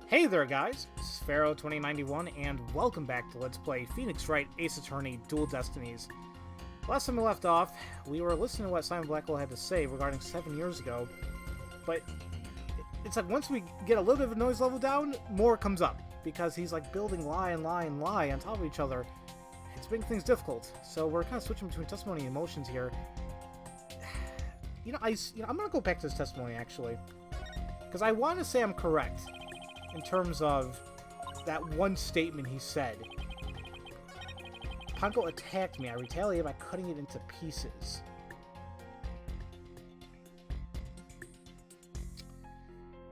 Hey there guys, this is Pharaoh2091 and welcome back to Let's Play Phoenix Wright Ace Attorney Dual Destinies. Last time we left off, we were listening to what Simon Blackwell had to say regarding 7 years ago, but it's like once we get a little bit of a noise level down, more comes up, because he's like building lie and lie and lie on top of each other. It's making things difficult, so we're kind of switching between testimony and emotions here. I'm gonna go back to this testimony actually, because I want to say I'm correct in terms of that one statement he said. Panko attacked me. I retaliated by cutting it into pieces.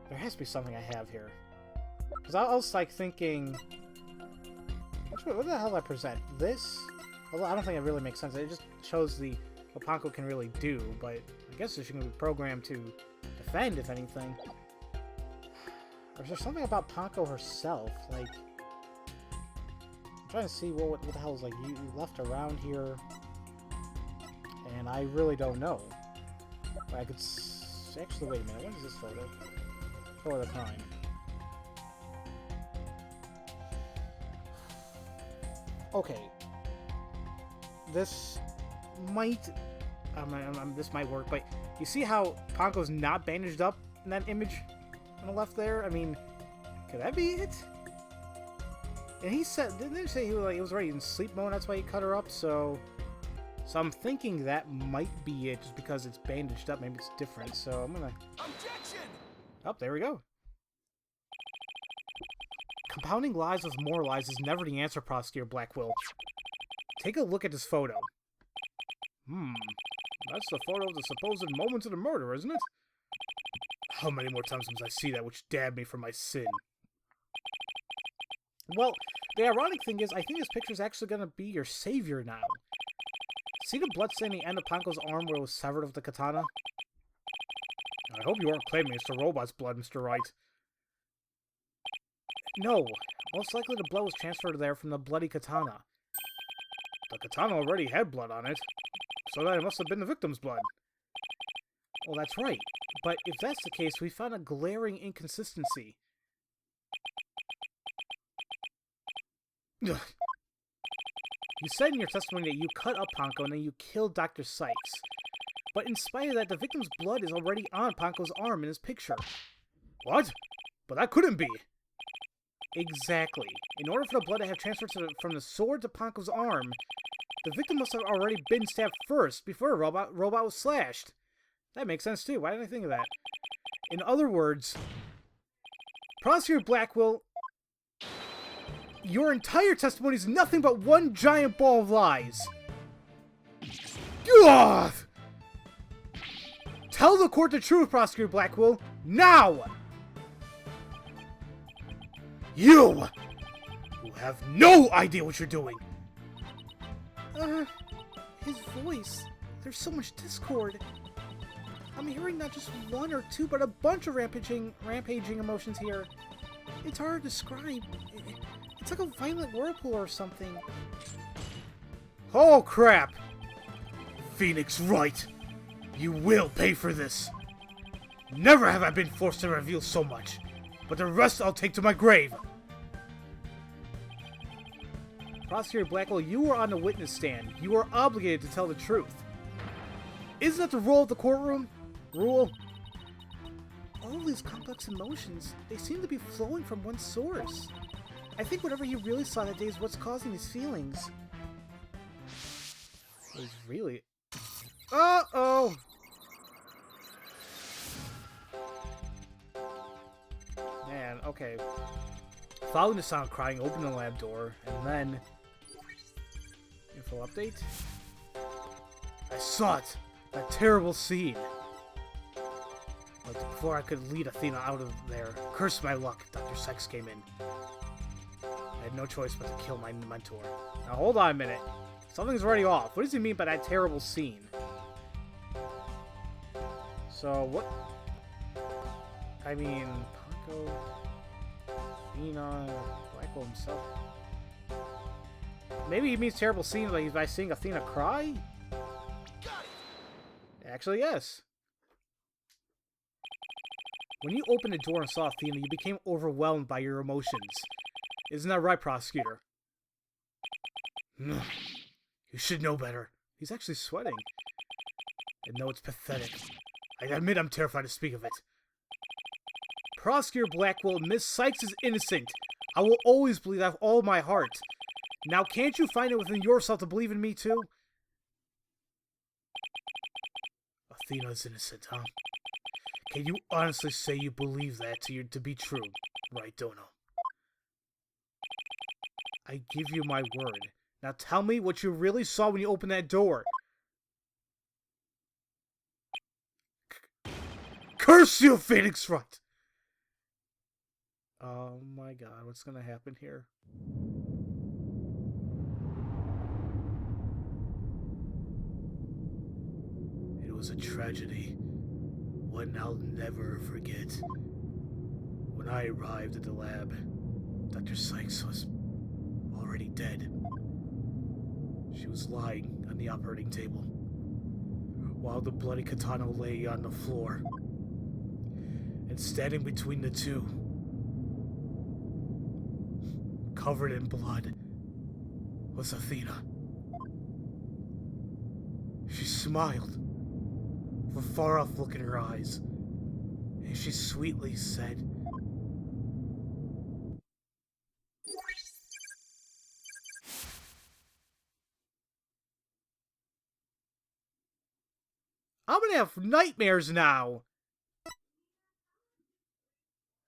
There has to be something I have here. Because I was like thinking, what the hell did I present? This? Although I don't think it really makes sense. It just shows what Panko can really do, but I guess she can be programmed to defend, if anything. Or is there something about Panko herself? Like, I'm trying to see what the hell is like you left around here, and I really don't know. But I could actually wait a minute. What is this photo? Photo of the crime. Okay, this might this might work, but you see how Panko's not bandaged up in that image on the left there? I mean, could that be it? And he said, didn't they say he was already in sleep mode? That's why he cut her up. So I'm thinking that might be it, just because it's bandaged up. Maybe it's different. So I'm gonna. Objection! Oh, there we go. Compounding lies with more lies is never the answer, Prosecutor Blackwell. Take a look at this photo. That's the photo of the supposed moments of the murder, isn't it? How many more times must I see that which damned me for my sin? Well, the ironic thing is, I think this picture is actually going to be your savior now. See the bloodstain at the end of Panko's arm where it was severed with the katana? I hope you aren't claiming it's the robot's blood, Mr. Wright. No, most likely the blood was transferred there from the bloody katana. The katana already had blood on it, so that it must have been the victim's blood. Well, that's right. But if that's the case, we found a glaring inconsistency. Ugh. You said in your testimony that you cut up Panko and then you killed Dr. Sykes. But in spite of that, the victim's blood is already on Panko's arm in his picture. What? But that couldn't be. Exactly. In order for the blood to have transferred from the sword to Panko's arm, the victim must have already been stabbed first before a robot was slashed. That makes sense too. Why didn't I think of that? In other words, Prosecutor Blackwell, your entire testimony is nothing but one giant ball of lies. Ugh! Tell the court the truth, Prosecutor Blackwell, now! You have no idea what you're doing. His voice. There's so much discord. I'm hearing not just one or two, but a bunch of rampaging emotions here. It's hard to describe. It's like a violent whirlpool or something. Oh, crap! Phoenix Wright, you will pay for this. Never have I been forced to reveal so much, but the rest I'll take to my grave. Prosecutor Blackwell, you were on the witness stand. You are obligated to tell the truth. Isn't that the role of the courtroom? Rule? All these complex emotions, they seem to be flowing from one source. I think whatever he really saw that day is what's causing these feelings. He's really... Uh-oh! Man, okay. Following the sound of crying, open the lab door, and then... Info update? I saw it! That terrible scene! But before I could lead Athena out of there, curse my luck, Dr. Sykes came in. I had no choice but to kill my mentor. Now hold on a minute. Something's already off. What does he mean by that terrible scene? So, what... I mean, Panko... Athena... Blackwell himself... Maybe he means terrible scene like by seeing Athena cry? Actually, yes. When you opened the door and saw Athena, you became overwhelmed by your emotions. Isn't that right, prosecutor? You should know better. He's actually sweating. And no, it's pathetic. I admit I'm terrified to speak of it. Prosecutor Blackwell, Miss Sykes is innocent. I will always believe that with all my heart. Now, can't you find it within yourself to believe in me, too? Athena is innocent, huh? Can you honestly say you believe that to be true? Right, Dono? I give you my word. Now tell me what you really saw when you opened that door. Curse you, Phoenix Wright! Oh my god, what's gonna happen here? It was a tragedy. One I'll never forget. When I arrived at the lab, Dr. Sykes was already dead. She was lying on the operating table, while the bloody katana lay on the floor. And standing between the two, covered in blood, was Athena. She smiled, with a far-off look in her eyes, and she sweetly said, I'm gonna have nightmares now!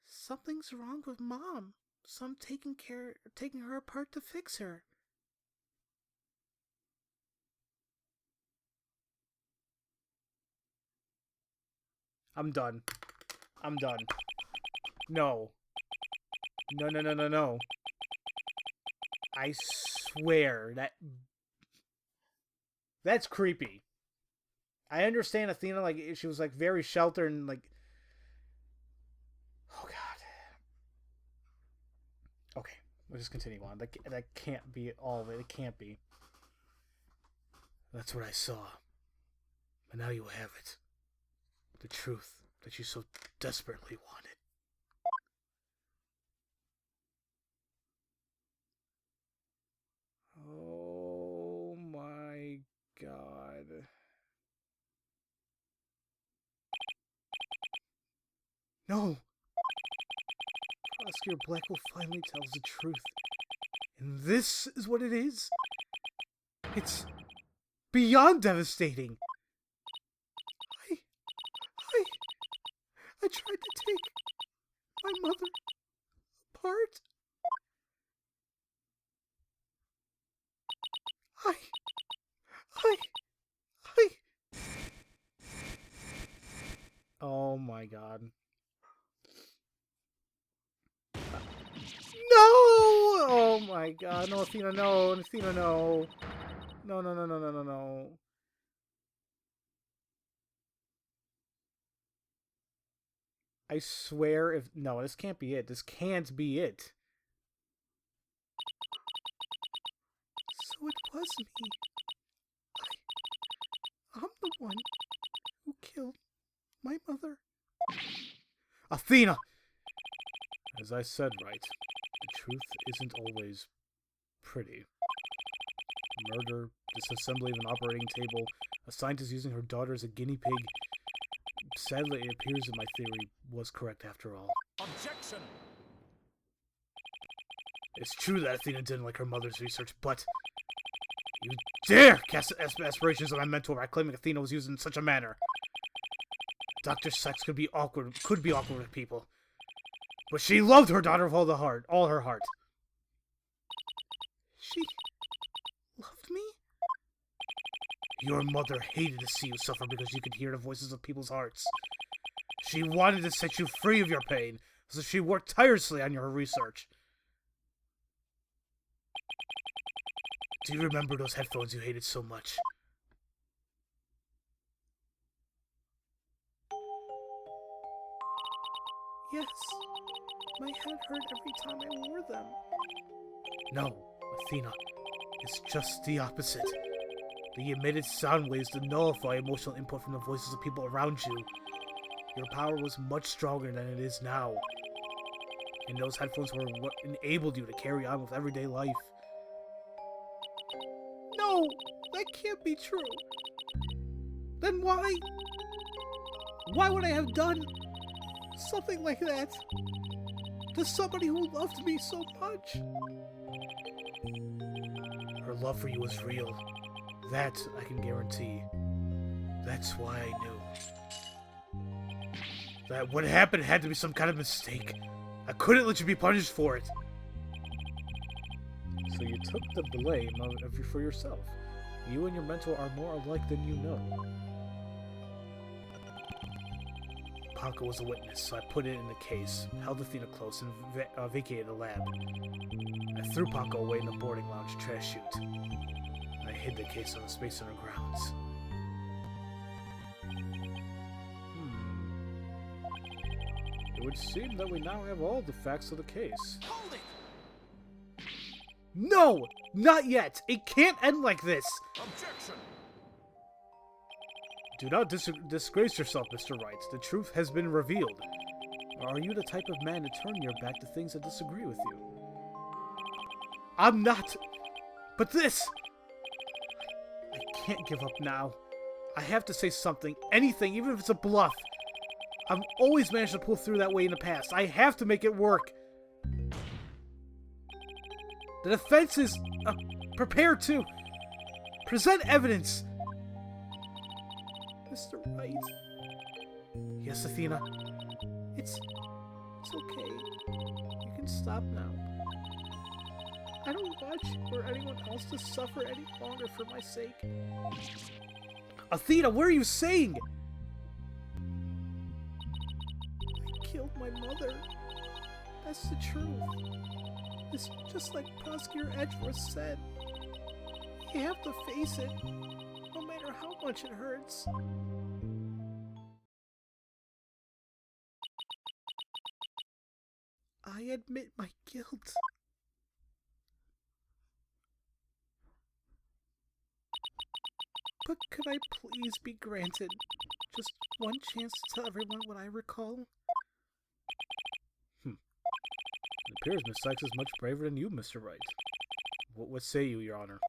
Something's wrong with Mom. So I'm taking her apart to fix her. I'm done. I'm done. No. No, no, no, no, no. I swear that's creepy. I understand Athena, like, she was, like, very sheltered and, like... Oh, God. Okay, we'll just continue on. That can't be all of it. It can't be. That's what I saw. But now you have it. The truth that you so desperately wanted. Oh my god. No! Prosecutor Blackwell finally tells the truth. And this is what it is? It's beyond devastating. I tried to take my mother apart. Oh my god. No! Oh my god. No, Athena, no. Athena, no. No, no, no, no, no, no, no. I swear if... No, this can't be it. This can't be it. So it was me. I'm the one who killed my mother. Athena! As I said, Wright, the truth isn't always pretty. Murder, disassembly of an operating table, a scientist using her daughter as a guinea pig. Sadly, it appears that my theory was correct after all. Objection! It's true that Athena didn't like her mother's research, but you dare cast aspirations on my mentor by claiming Athena was used in such a manner. Dr. Sykes could be awkward with people, but she loved her daughter with all her heart. She loved me? Your mother hated to see you suffer because you could hear the voices of people's hearts. She wanted to set you free of your pain, so she worked tirelessly on your research. Do you remember those headphones you hated so much? Yes. My head hurt every time I wore them. No, Athena. It's just the opposite. The emitted sound waves to nullify emotional input from the voices of people around you. Your power was much stronger than it is now. And those headphones were what enabled you to carry on with everyday life. No! That can't be true! Then why? Why would I have done something like that to somebody who loved me so much? Her love for you was real. That I can guarantee. That's why I knew. That what happened had to be some kind of mistake. I couldn't let you be punished for it. So you took the blame for yourself. You and your mentor are more alike than you know. Panko was a witness, so I put it in the case, held Athena close, and vacated the lab. I threw Panko away in the boarding lounge trash chute. I hid the case on the Space Center grounds. It would seem that we now have all the facts of the case. Hold it! No! Not yet! It can't end like this! Objection! Do not disgrace yourself, Mr. Wright. The truth has been revealed. Or are you the type of man to turn your back to things that disagree with you? I'm not! But this! I can't give up now. I have to say something, anything, even if it's a bluff. I've always managed to pull through that way in the past. I have to make it work. The defense is prepared to present evidence. Mr. Wright. Yes, Athena. It's okay. You can stop now. I don't want you or anyone else to suffer any longer for my sake. Athena, what are you saying? I killed my mother. That's the truth. It's just like Prosecutor Edgeworth said. You have to face it, no matter how much it hurts. I admit my guilt. But could I please be granted just one chance to tell everyone what I recall? It appears Miss Sykes is much braver than you, Mr. Wright. What say you, Your Honor?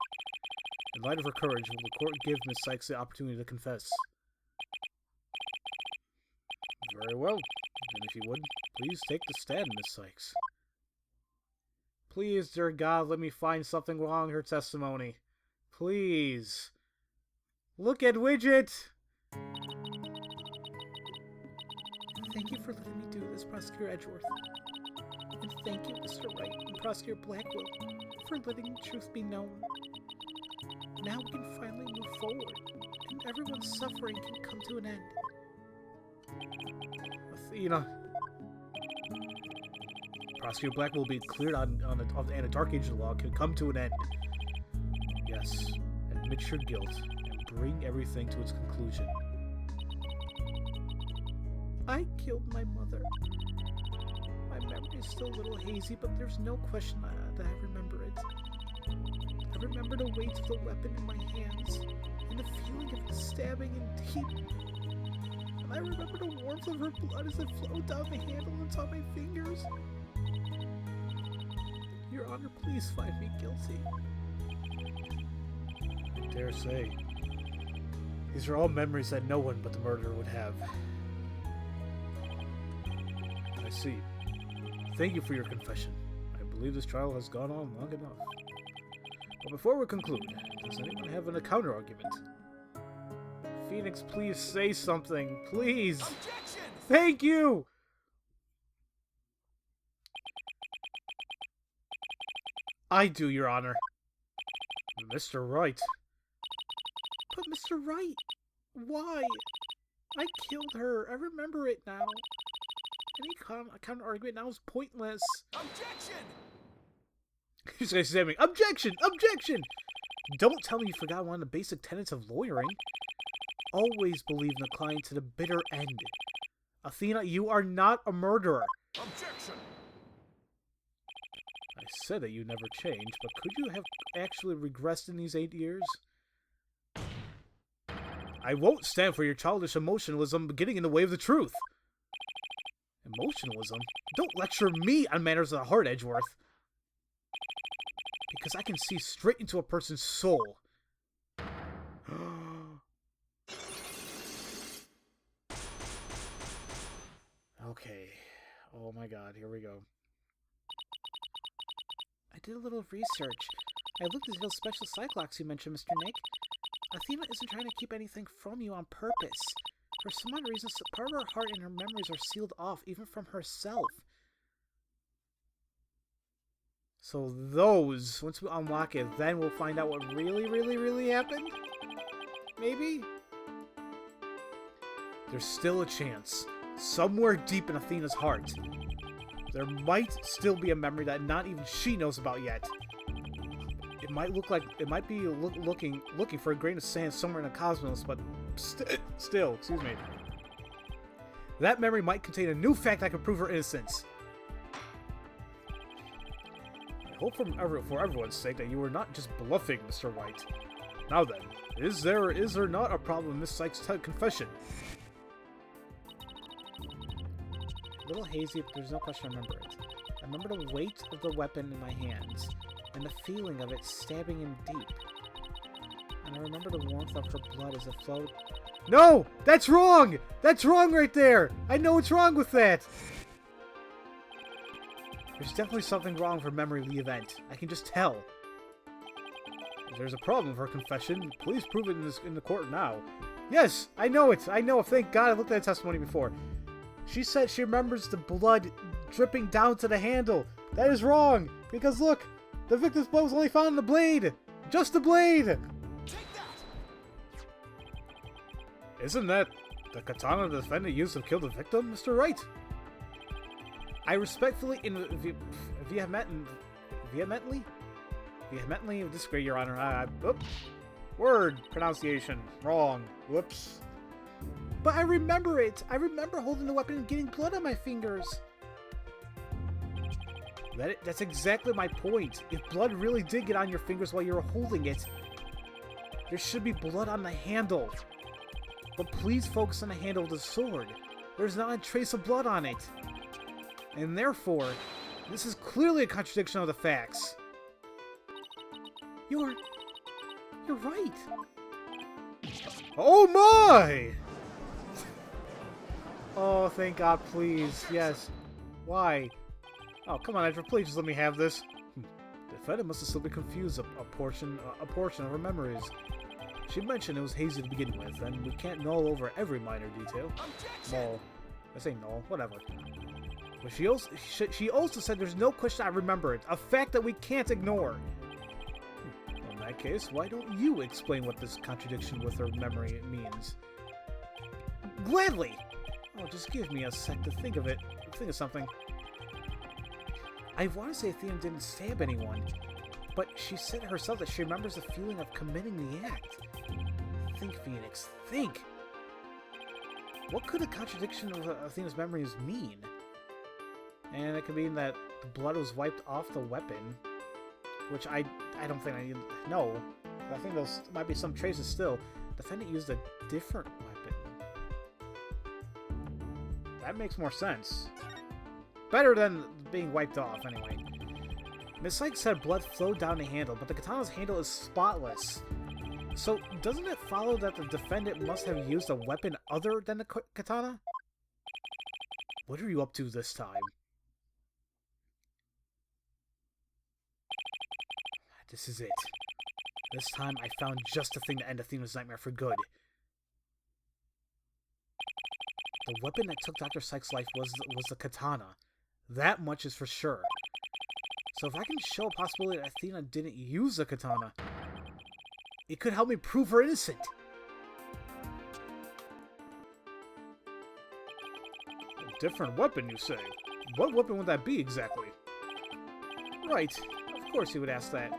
In light of her courage, will the court give Miss Sykes the opportunity to confess? Very well. Then if you would, please take the stand, Miss Sykes. Please, dear God, let me find something wrong in her testimony. Please. Look at Widget! Thank you for letting me do this, Prosecutor Edgeworth. And thank you, Mr. Wright and Prosecutor Blackwell, for letting the truth be known. Now we can finally move forward, and everyone's suffering can come to an end. Athena. Prosecutor Blackwell will be cleared and a Dark Age law can come to an end. Yes, admit your guilt, and bring everything to its conclusion. I killed my mother. My memory is still a little hazy, but there's no question that I remember it. I remember the weight of the weapon in my hands, and the feeling of it stabbing in deep. And I remember the warmth of her blood as it flowed down the handle and on my fingers. Your Honor, please find me guilty. I dare say, these are all memories that no one but the murderer would have. I see. Thank you for your confession. I believe this trial has gone on long enough. But before we conclude, does anyone have a counter-argument? Phoenix, please say something. Please! Objection! Thank you! I do, Your Honor. Mr. Wright. But Mr. Wright, why? I killed her. I remember it now. Any counter-argument now is pointless. Objection! He's gonna say something. Objection! Objection! Don't tell me you forgot one of the basic tenets of lawyering. Always believe in the client to the bitter end. Athena, you are not a murderer. Objection! I said that you never changed, but could you have actually regressed in these 8 years? I won't stand for your childish emotionalism getting in the way of the truth. Emotionalism? Don't lecture me on matters of the heart, Edgeworth. Because I can see straight into a person's soul. Okay. Oh my god, here we go. I did a little research. I looked at those special cyclocks you mentioned, Mr. Nick. Athena isn't trying to keep anything from you on purpose. For some odd reason, part of her heart and her memories are sealed off, even from herself. So those, once we unlock it, then we'll find out what really happened? Maybe? There's still a chance. Somewhere deep in Athena's heart, there might still be a memory that not even she knows about yet. It might look like it might be looking for a grain of sand somewhere in the cosmos, but still, excuse me. That memory might contain a new fact that could prove her innocence. I hope for everyone's sake that you were not just bluffing, Mr. Wright. Now then, is there not a problem with Miss Sykes' confession? A little hazy, but there's no question I remember it. I remember the weight of the weapon in my hands, and the feeling of it stabbing in deep. And I remember the warmth of her blood as it flowed. No! That's wrong! That's wrong right there! I know what's wrong with that! There's definitely something wrong with her memory of the event. I can just tell. If there's a problem with her confession, please prove it in the court now. Yes! I know it! I know! Thank God I looked at the testimony before. She said she remembers the blood dripping down to the handle. That is wrong! Because look! The victim's blood was only found in the blade! Just the blade! Take that! Isn't that the katana the defendant used to kill the victim, Mr. Wright? I respectfully vehemently disagree, Your Honor. Word pronunciation wrong. Whoops. But I remember it. I remember holding the weapon and getting blood on my fingers. That's exactly my point. If blood really did get on your fingers while you were holding it, there should be blood on the handle. But please focus on the handle of the sword. There's not a trace of blood on it. And therefore, this is clearly a contradiction of the facts. You're right. Oh my! Oh, thank God, please. Yes. Why? Oh, come on, Edward, please just let me have this. The defendant must have simply confused a portion of her memories. She mentioned it was hazy to begin with, and we can't null over every minor detail. Null. I say null, whatever. But she also said there's no question I remember it, a fact that we can't ignore. In that case, why don't you explain what this contradiction with her memory means? Gladly! Oh, just give me a sec to think of something. I want to say Athena didn't stab anyone, but she said herself that she remembers the feeling of committing the act. Think, Phoenix, think! What could a contradiction of Athena's memories mean? And it could mean that the blood was wiped off the weapon, which I don't think I need to know. I think there might be some traces still. The defendant used a different weapon. That makes more sense. Better than being wiped off, anyway. Miss Sykes said blood flowed down the handle, but the katana's handle is spotless. So, doesn't it follow that the defendant must have used a weapon other than the katana? What are you up to this time? This is it. This time I found just the thing to end Athena's nightmare for good. The weapon that took Dr. Sykes' life was the katana. That much is for sure. So if I can show a possibility that Athena didn't use the katana, it could help me prove her innocent. A different weapon, you say? What weapon would that be exactly? Right. Of course he would ask that.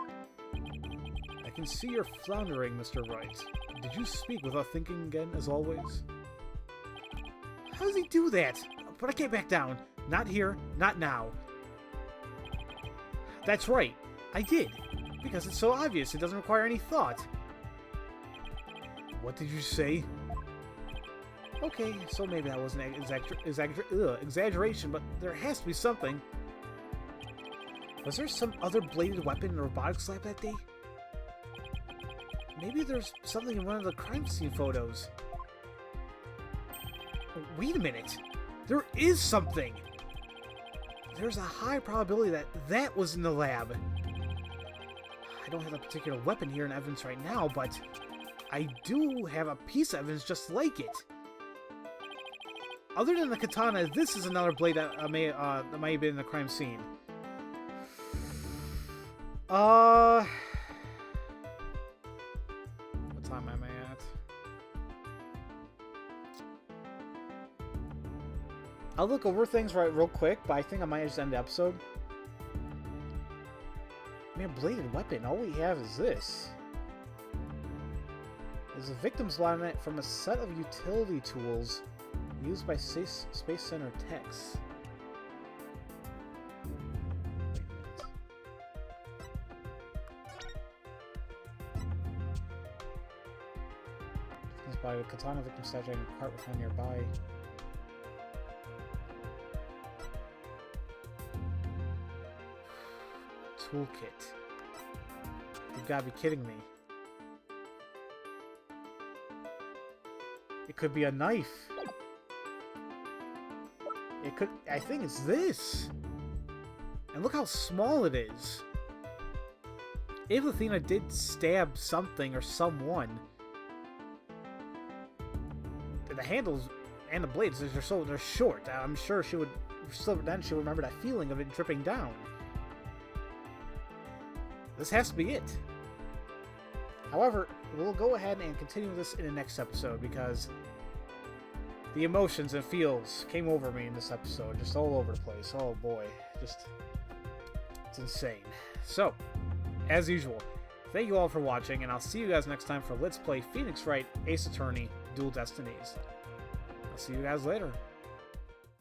I can see you're floundering, Mr. Wright. Did you speak without thinking again, as always? How does he do that? But I can't back down. Not here, not now. That's right. I did. Because it's so obvious, it doesn't require any thought. What did you say? Okay, so maybe that wasn't an exaggeration, but there has to be something. Was there some other bladed weapon in the robotics lab that day? Maybe there's something in one of the crime scene photos. Wait a minute! There is something! There's a high probability that that was in the lab. I don't have a particular weapon here in evidence right now, but I do have a piece of evidence just like it. Other than the katana, this is another blade that may have been in the crime scene. What time am I at? I'll look over things real quick, but I think I might just end the episode. I mean, a bladed weapon. All we have is this. There's a victim's line from a set of utility tools used by Space Center techs. By a katana victim statue and a cart was found nearby. Toolkit. You've got to be kidding me. It could be a knife. It could... I think it's this. And look how small it is. If Athena did stab something or someone, the handles and the blades, they're short. I'm sure she would remember that feeling of it dripping down. This has to be it. However, we'll go ahead and continue this in the next episode because the emotions and feels came over me in this episode, just all over the place. Oh boy, it's insane. So, as usual, thank you all for watching, and I'll see you guys next time for Let's Play Phoenix Wright Ace Attorney Dual Destinies. I'll see you guys later.